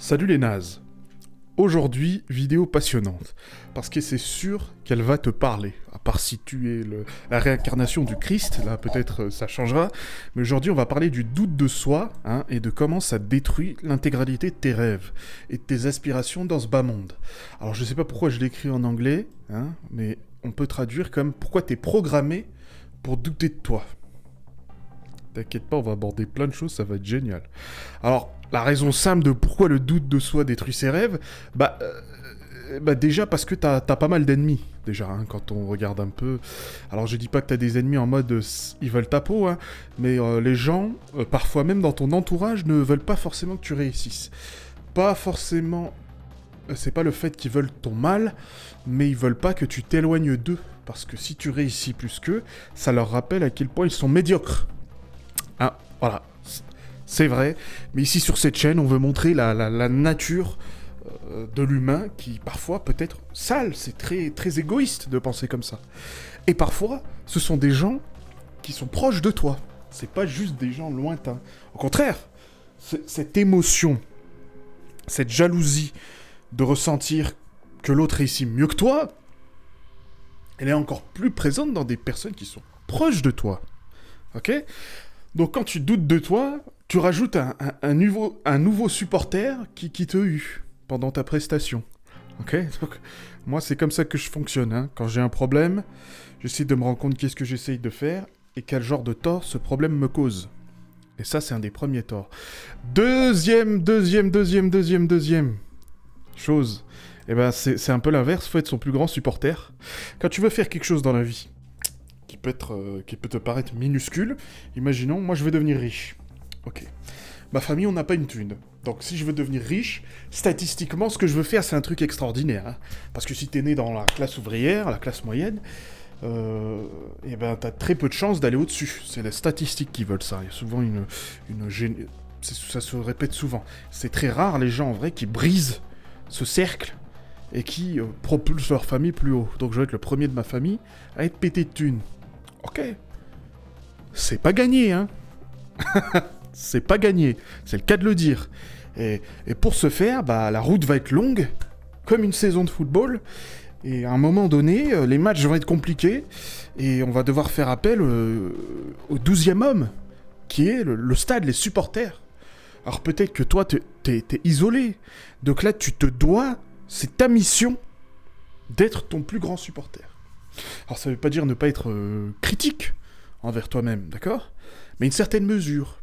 Salut les nazes. Aujourd'hui, vidéo passionnante. Parce que c'est sûr qu'elle va te parler. À part si tu es la réincarnation du Christ, là peut-être ça changera. Mais aujourd'hui, on va parler du doute de soi, et de comment ça détruit l'intégralité de tes rêves et de tes aspirations dans ce bas monde. Alors je sais pas pourquoi je l'écris en anglais, mais on peut traduire comme pourquoi t'es programmé pour douter de toi. T'inquiète pas, on va aborder plein de choses, ça va être génial. Alors, la raison simple de pourquoi le doute de soi détruit ses rêves, déjà parce que t'as pas mal d'ennemis, déjà, quand on regarde un peu. Alors je dis pas que t'as des ennemis en mode ils veulent ta peau, mais les gens, parfois même dans ton entourage, ne veulent pas forcément que tu réussisses. Pas forcément... c'est pas le fait qu'ils veulent ton mal, mais ils veulent pas que tu t'éloignes d'eux. Parce que si tu réussis plus qu'eux, ça leur rappelle à quel point ils sont médiocres. Voilà. C'est vrai, mais ici sur cette chaîne, on veut montrer la nature de l'humain qui parfois peut être sale, c'est très, très égoïste de penser comme ça. Et parfois, ce sont des gens qui sont proches de toi, c'est pas juste des gens lointains. Au contraire, cette émotion, cette jalousie de ressentir que l'autre réussit mieux que toi, elle est encore plus présente dans des personnes qui sont proches de toi. Ok ? Donc quand tu doutes de toi, tu rajoutes un nouveau supporter qui te hue pendant ta prestation. Ok ? Donc, moi, c'est comme ça que je fonctionne. Quand j'ai un problème, j'essaie de me rendre compte qu'est-ce que j'essaye de faire et quel genre de tort ce problème me cause. Et ça, c'est un des premiers torts. Deuxième chose, c'est un peu l'inverse. Faut être son plus grand supporter. Quand tu veux faire quelque chose dans la vie, qui peut te paraître minuscule, imaginons, moi je veux devenir riche. Ok. Ma famille, on n'a pas une thune. Donc si je veux devenir riche, statistiquement, ce que je veux faire, c'est un truc extraordinaire. Parce que si t'es né dans la classe ouvrière, la classe moyenne, t'as très peu de chances d'aller au-dessus. C'est les statistiques qui veulent ça. Il y a souvent ça se répète souvent. C'est très rare, les gens, en vrai, qui brisent ce cercle et qui propulsent leur famille plus haut. Donc je vais être le premier de ma famille à être pété de thunes. Ok. C'est pas gagné, C'est pas gagné. C'est le cas de le dire. Et pour ce faire, la route va être longue, comme une saison de football. Et à un moment donné, les matchs vont être compliqués. Et on va devoir faire appel au 12e homme, qui est le stade, les supporters. Alors peut-être que toi, t'es isolé. Donc là, tu te dois, c'est ta mission, d'être ton plus grand supporter. Alors ça veut pas dire ne pas être critique envers toi-même, d'accord ? Mais une certaine mesure.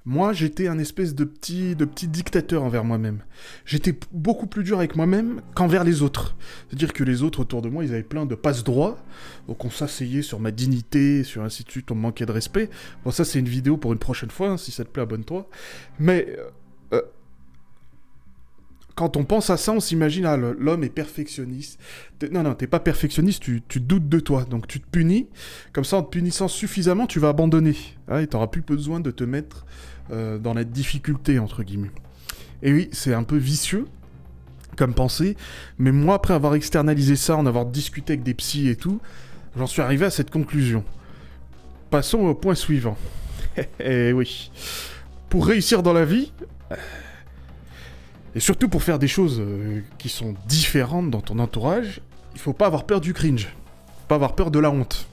Moi, j'étais un espèce de petit dictateur envers moi-même. J'étais beaucoup plus dur avec moi-même qu'envers les autres. C'est-à-dire que les autres autour de moi, ils avaient plein de passe-droits, donc on s'asseyait sur ma dignité, sur ainsi de suite, on me manquait de respect. Bon, ça c'est une vidéo pour une prochaine fois, si ça te plaît, abonne-toi. Mais... quand on pense à ça, on s'imagine, l'homme est perfectionniste. Non, t'es pas perfectionniste, tu doutes de toi. Donc tu te punis. Comme ça, en te punissant suffisamment, tu vas abandonner. Et t'auras plus besoin de te mettre dans la difficulté, entre guillemets. Et oui, c'est un peu vicieux comme pensée. Mais moi, après avoir externalisé ça, en avoir discuté avec des psys et tout, j'en suis arrivé à cette conclusion. Passons au point suivant. Et oui. Pour réussir dans la vie... et surtout pour faire des choses qui sont différentes dans ton entourage, il faut pas avoir peur du cringe. Pas avoir peur de la honte.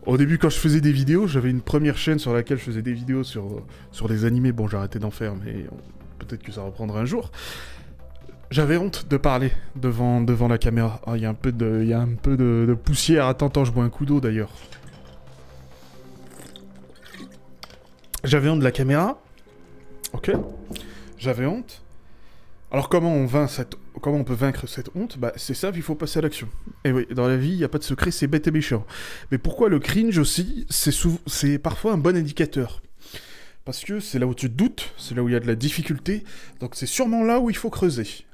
Au début, quand je faisais des vidéos, j'avais une première chaîne sur laquelle je faisais des vidéos sur des animés. Bon, j'ai arrêté d'en faire, mais peut-être que ça reprendra un jour. J'avais honte de parler devant la caméra. Il y a un peu de poussière. Attends, je bois un coup d'eau d'ailleurs. J'avais honte de la caméra. Ok. J'avais honte. Alors comment on peut vaincre cette honte ? C'est ça, il faut passer à l'action. Et oui, dans la vie, il n'y a pas de secret, c'est bête et méchant. Mais pourquoi le cringe aussi, c'est parfois un bon indicateur ? Parce que c'est là où tu te doutes, c'est là où il y a de la difficulté, donc c'est sûrement là où il faut creuser.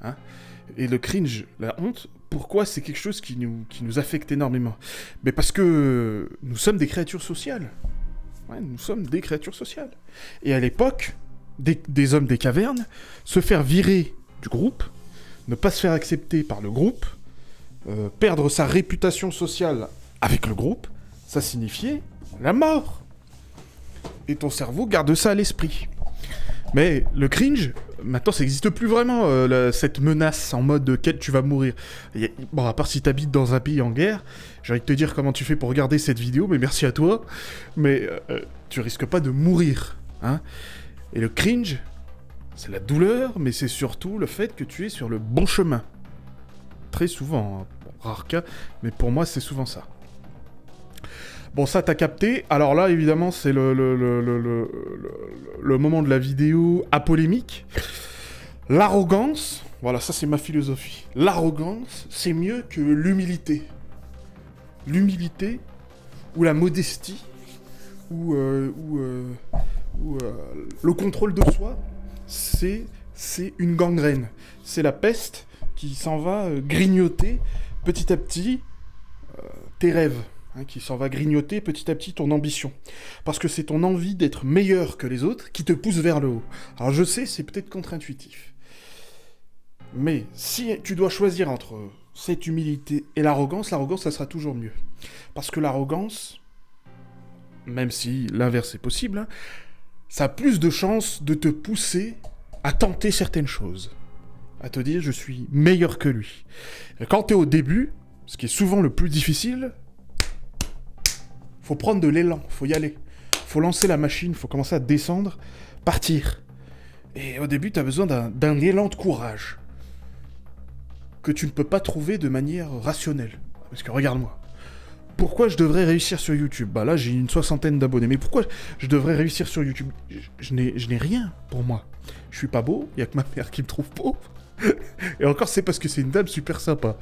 Et le cringe, la honte, pourquoi c'est quelque chose qui nous affecte énormément ? Mais parce que nous sommes des créatures sociales. Ouais, nous sommes des créatures sociales. Et à l'époque... Des hommes des cavernes, se faire virer du groupe, ne pas se faire accepter par le groupe, perdre sa réputation sociale avec le groupe, ça signifiait la mort. Et ton cerveau garde ça à l'esprit. Mais le cringe, Maintenant, ça n'existe plus vraiment, cette menace en mode « tu vas mourir ». Bon, à part si t'habites dans un pays en guerre, j'ai envie de te dire comment tu fais pour regarder cette vidéo, mais merci à toi. Mais tu risques pas de mourir, hein. Et le cringe, c'est la douleur, mais c'est surtout le fait que tu es sur le bon chemin. Très souvent, hein. Bon, rare cas, mais pour moi, c'est souvent ça. Bon, ça, t'as capté. Alors là, évidemment, c'est le moment de la vidéo à polémique. L'arrogance, voilà, ça, c'est ma philosophie. L'arrogance, c'est mieux que l'humilité. L'humilité, ou la modestie, ou le contrôle de soi, c'est une gangrène. C'est la peste qui s'en va grignoter petit à petit tes rêves. Hein, qui s'en va grignoter petit à petit ton ambition. Parce que c'est ton envie d'être meilleur que les autres qui te pousse vers le haut. Alors je sais, c'est peut-être contre-intuitif. Mais si tu dois choisir entre cette humilité et l'arrogance, ça sera toujours mieux. Parce que l'arrogance, même si l'inverse est possible, hein, ça a plus de chances de te pousser à tenter certaines choses. À te dire, je suis meilleur que lui. Et quand t'es au début, ce qui est souvent le plus difficile, faut prendre de l'élan, faut y aller. Faut lancer la machine, faut commencer à descendre, partir. Et au début, t'as besoin d'un élan de courage. Que tu ne peux pas trouver de manière rationnelle. Parce que regarde-moi. Pourquoi je devrais réussir sur YouTube ? Bah là, j'ai une 60aine d'abonnés. Mais pourquoi je devrais réussir sur YouTube ? Je n'ai rien pour moi. Je suis pas beau, il y a que ma mère qui me trouve pauvre. Et encore, c'est parce que c'est une dame super sympa.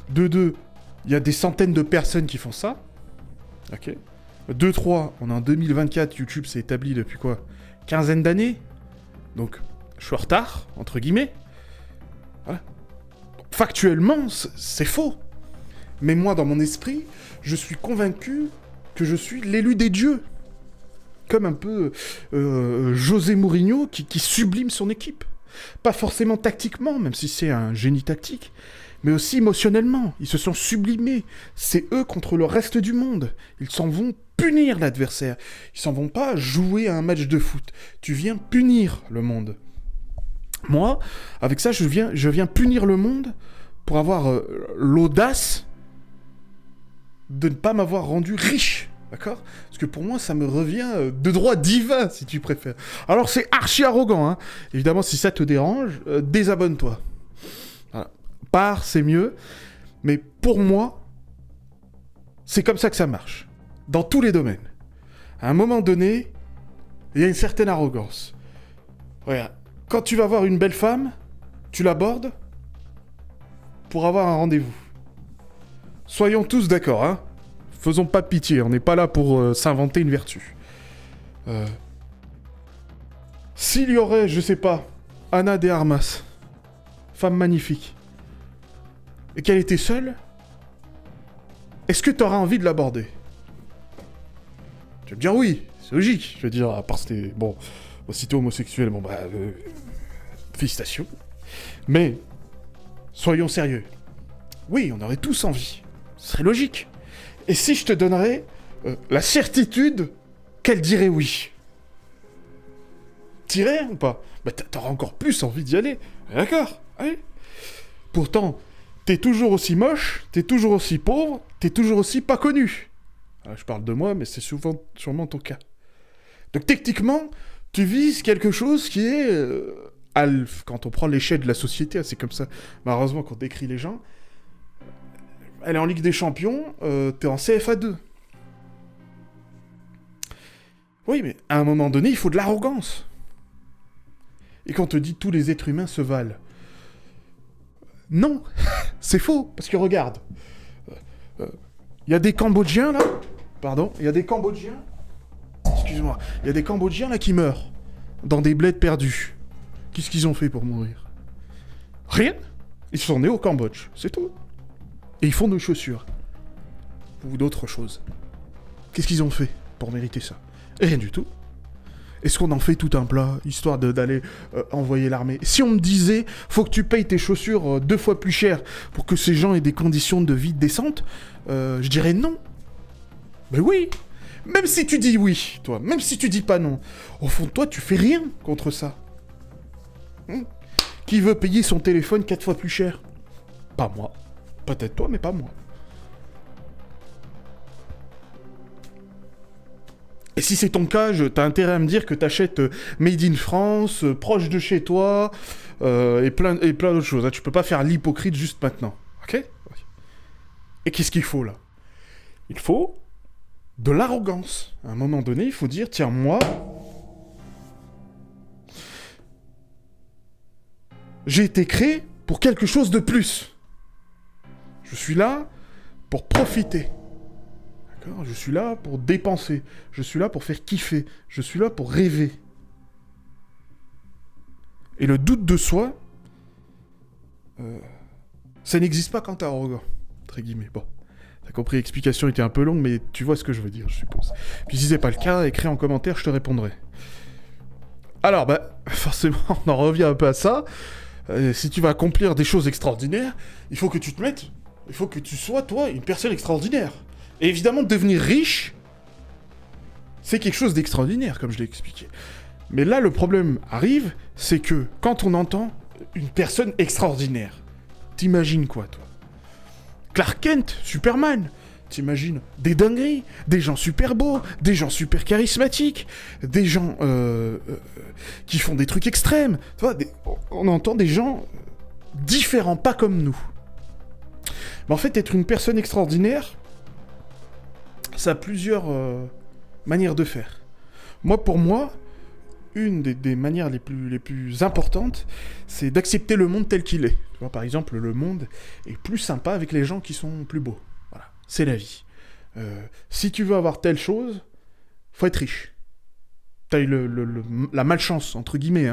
De deux, il y a des centaines de personnes qui font ça. Ok. 2-3, on est en 2024, YouTube s'est établi depuis quoi ? Quinzaine d'années ? Donc, je suis en retard, entre guillemets. Voilà. Factuellement, c'est faux. Mais moi, dans mon esprit, je suis convaincu que je suis l'élu des dieux. Comme un peu José Mourinho qui sublime son équipe. Pas forcément tactiquement, même si c'est un génie tactique, mais aussi émotionnellement. Ils se sont sublimés. C'est eux contre le reste du monde. Ils s'en vont punir l'adversaire. Ils s'en vont pas jouer à un match de foot. Tu viens punir le monde. Moi, avec ça, je viens punir le monde pour avoir l'audace de ne pas m'avoir rendu riche. D'accord ? Parce que pour moi, ça me revient de droit divin, si tu préfères. Alors, c'est archi arrogant, hein. Évidemment, si ça te dérange, désabonne-toi. Voilà. Pars, c'est mieux. Mais pour moi, c'est comme ça que ça marche. Dans tous les domaines. À un moment donné, il y a une certaine arrogance. Regarde, quand tu vas voir une belle femme, tu l'abordes pour avoir un rendez-vous. Soyons tous d'accord, hein. Faisons pas de pitié, on n'est pas là pour s'inventer une vertu. S'il y aurait, je sais pas, Anna de Armas, femme magnifique, et qu'elle était seule, est-ce que t'auras envie de l'aborder ? Tu vas me dire oui, c'est logique. Je veux dire, à part c'était... Bon, aussitôt homosexuel, bon bah... félicitations. Mais, soyons sérieux. Oui, on aurait tous envie. Ce serait logique. Et si je te donnerais la certitude qu'elle dirait oui ? T'irais ou pas ? Bah t'auras encore plus envie d'y aller. D'accord ? Allez. Pourtant, t'es toujours aussi moche, t'es toujours aussi pauvre, t'es toujours aussi pas connu. Alors, je parle de moi, mais c'est sûrement ton cas. Donc techniquement, tu vises quelque chose qui est... quand on prend l'échelle de la société, c'est comme ça, malheureusement, qu'on décrit les gens... Elle est en Ligue des Champions, t'es en CFA2. Oui, mais à un moment donné, il faut de l'arrogance. Et quand on te dit tous les êtres humains se valent. Non, c'est faux, parce que regarde. Il y a des Cambodgiens, là. Pardon, il y a des Cambodgiens. Excuse-moi. Il y a des Cambodgiens, là, qui meurent. Dans des bleds perdus. Qu'est-ce qu'ils ont fait pour mourir ? Rien. Ils sont nés au Cambodge, c'est tout. Et ils font nos chaussures. Ou d'autres choses. Qu'est-ce qu'ils ont fait pour mériter ça ? Rien du tout. Est-ce qu'on en fait tout un plat, histoire d'aller envoyer l'armée ? Si on me disait, faut que tu payes tes chaussures 2 fois plus cher pour que ces gens aient des conditions de vie décentes, je dirais non. Mais oui. Même si tu dis oui, toi, même si tu dis pas non, au fond de toi, tu fais rien contre ça. Qui veut payer son téléphone 4 fois plus cher? Pas moi. Peut-être toi, mais pas moi. Et si c'est ton cas, t'as intérêt à me dire que t'achètes Made in France, proche de chez toi, et plein d'autres choses. Hein. Tu peux pas faire l'hypocrite juste maintenant. Ok? Ouais. Et qu'est-ce qu'il faut là? Il faut de l'arrogance. À un moment donné, il faut dire, tiens, moi, j'ai été créé pour quelque chose de plus. Je suis là pour profiter. D'accord ? Je suis là pour dépenser. Je suis là pour faire kiffer. Je suis là pour rêver. Et le doute de soi, ça n'existe pas quand t'es arrogant. Entre guillemets. Bon. T'as compris, l'explication était un peu longue, mais tu vois ce que je veux dire, je suppose. Puis si c'est pas le cas, écris en commentaire, je te répondrai. Alors, forcément, on en revient un peu à ça. Si tu vas accomplir des choses extraordinaires, il faut que tu te mettes... Il faut que tu sois, toi, une personne extraordinaire. Et évidemment, devenir riche, c'est quelque chose d'extraordinaire, comme je l'ai expliqué. Mais là, le problème arrive, c'est que quand on entend une personne extraordinaire, t'imagines quoi, toi? Clark Kent, Superman. T'imagines des dingueries, des gens super beaux, des gens super charismatiques, des gens qui font des trucs extrêmes. Tu vois, on entend des gens différents, pas comme nous. Mais en fait, être une personne extraordinaire, ça a plusieurs manières de faire. Pour moi, une des manières les plus importantes, c'est d'accepter le monde tel qu'il est. Tu vois, par exemple, le monde est plus sympa avec les gens qui sont plus beaux. Voilà, c'est la vie. Si tu veux avoir telle chose, faut être riche. T'as eu la malchance, entre guillemets,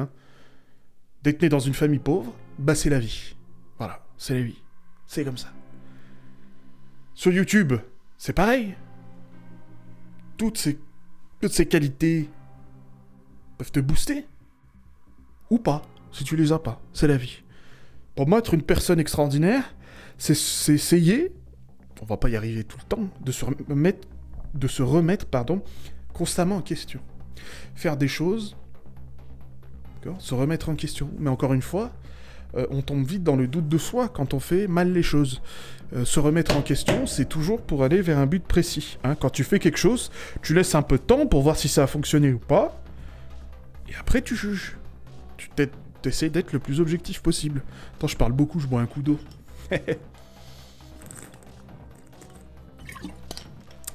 d'être né dans une famille pauvre, c'est la vie. Voilà, c'est la vie. C'est comme ça. Sur YouTube, c'est pareil. Toutes ces qualités peuvent te booster. Ou pas, si tu les as pas. C'est la vie. Pour moi, être une personne extraordinaire, c'est essayer, on va pas y arriver tout le temps, de se remettre, constamment en question. Faire des choses, se remettre en question. Mais encore une fois, on tombe vite dans le doute de soi quand on fait mal les choses. Se remettre en question, c'est toujours pour aller vers un but précis. Quand tu fais quelque chose, tu laisses un peu de temps pour voir si ça a fonctionné ou pas, et après tu juges. Tu essaies d'être le plus objectif possible. Attends, je parle beaucoup, je bois un coup d'eau.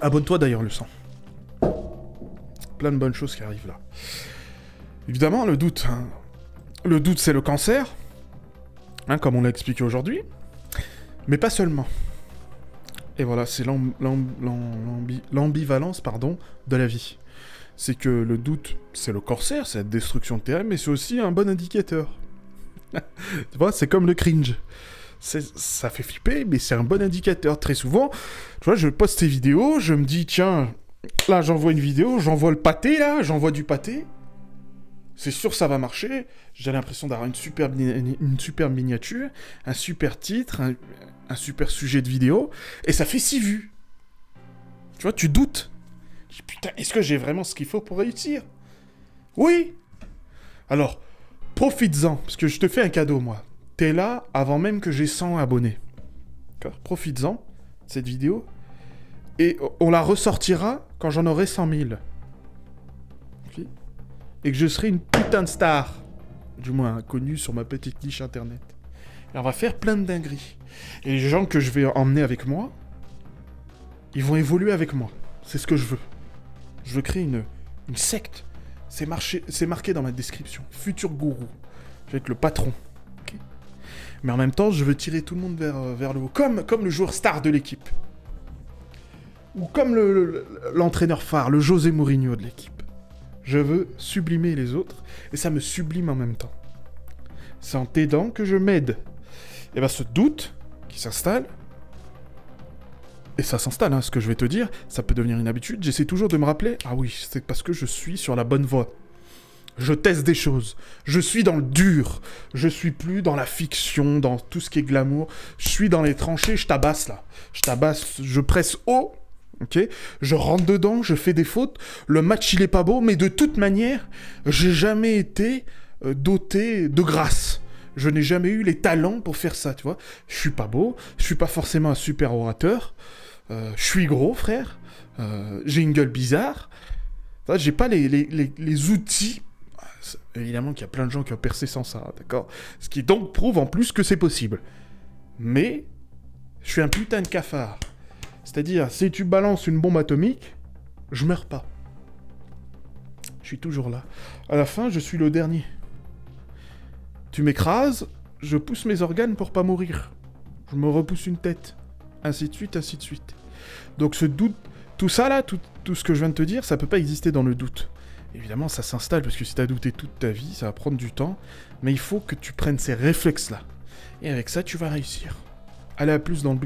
Abonne-toi d'ailleurs, le sang. Plein de bonnes choses qui arrivent là. Évidemment, le doute. Le doute, c'est le cancer. Comme on l'a expliqué aujourd'hui. Mais pas seulement. Et voilà, c'est l'ambivalence, de la vie. C'est que le doute, c'est le cancer, c'est la destruction de tes rêves, mais c'est aussi un bon indicateur. Tu vois, c'est comme le cringe. Ça fait flipper, mais c'est un bon indicateur. Très souvent, tu vois, je poste ces vidéos, je me dis, tiens, là, j'envoie une vidéo, j'envoie le pâté, là, j'envoie du pâté. C'est sûr ça va marcher. J'ai l'impression d'avoir une superbe miniature, un super titre, un super sujet de vidéo, et ça fait 6 vues. Tu vois, tu doutes. Tu dis, putain, est-ce que j'ai vraiment ce qu'il faut pour réussir? Oui. Alors, profites-en, parce que je te fais un cadeau, moi. T'es là avant même que j'ai 100 abonnés. D'accord ? Profites-en, cette vidéo, et on la ressortira quand j'en aurai 100 000. Okay ? Et que je serai une putain de star. Du moins, connue sur ma petite niche internet. Et on va faire plein de dingueries. Et les gens que je vais emmener avec moi, ils vont évoluer avec moi. C'est ce que je veux. Je veux créer une secte. C'est marqué dans ma description. Futur gourou. Je vais être le patron. Okay ? Mais en même temps, je veux tirer tout le monde vers le haut. Comme le joueur star de l'équipe. Ou comme l'entraîneur phare, le José Mourinho de l'équipe. Je veux sublimer les autres, et ça me sublime en même temps. C'est en t'aidant que je m'aide. Et ce doute qui s'installe, et ça s'installe, ce que je vais te dire, ça peut devenir une habitude, j'essaie toujours de me rappeler, ah oui, c'est parce que je suis sur la bonne voie. Je teste des choses, je suis dans le dur, je suis plus dans la fiction, dans tout ce qui est glamour, je suis dans les tranchées, je tabasse là. Je tabasse, je presse haut. Ok, je rentre dedans, je fais des fautes, le match il est pas beau, mais de toute manière, j'ai jamais été doté de grâce. Je n'ai jamais eu les talents pour faire ça, tu vois. Je suis pas beau, je suis pas forcément un super orateur, je suis gros, frère, j'ai une gueule bizarre. Enfin, j'ai pas les outils. Évidemment qu'il y a plein de gens qui ont percé sans ça, d'accord. Ce qui donc prouve en plus que c'est possible. Mais, je suis un putain de cafard. C'est-à-dire, si tu balances une bombe atomique, je meurs pas. Je suis toujours là. À la fin, je suis le dernier. Tu m'écrases, je pousse mes organes pour pas mourir. Je me repousse une tête. Ainsi de suite, ainsi de suite. Donc ce doute, tout ça là, tout ce que je viens de te dire, ça peut pas exister dans le doute. Évidemment, ça s'installe, parce que si t'as douté toute ta vie, ça va prendre du temps. Mais il faut que tu prennes ces réflexes-là. Et avec ça, tu vas réussir. Allez, à plus dans le bus.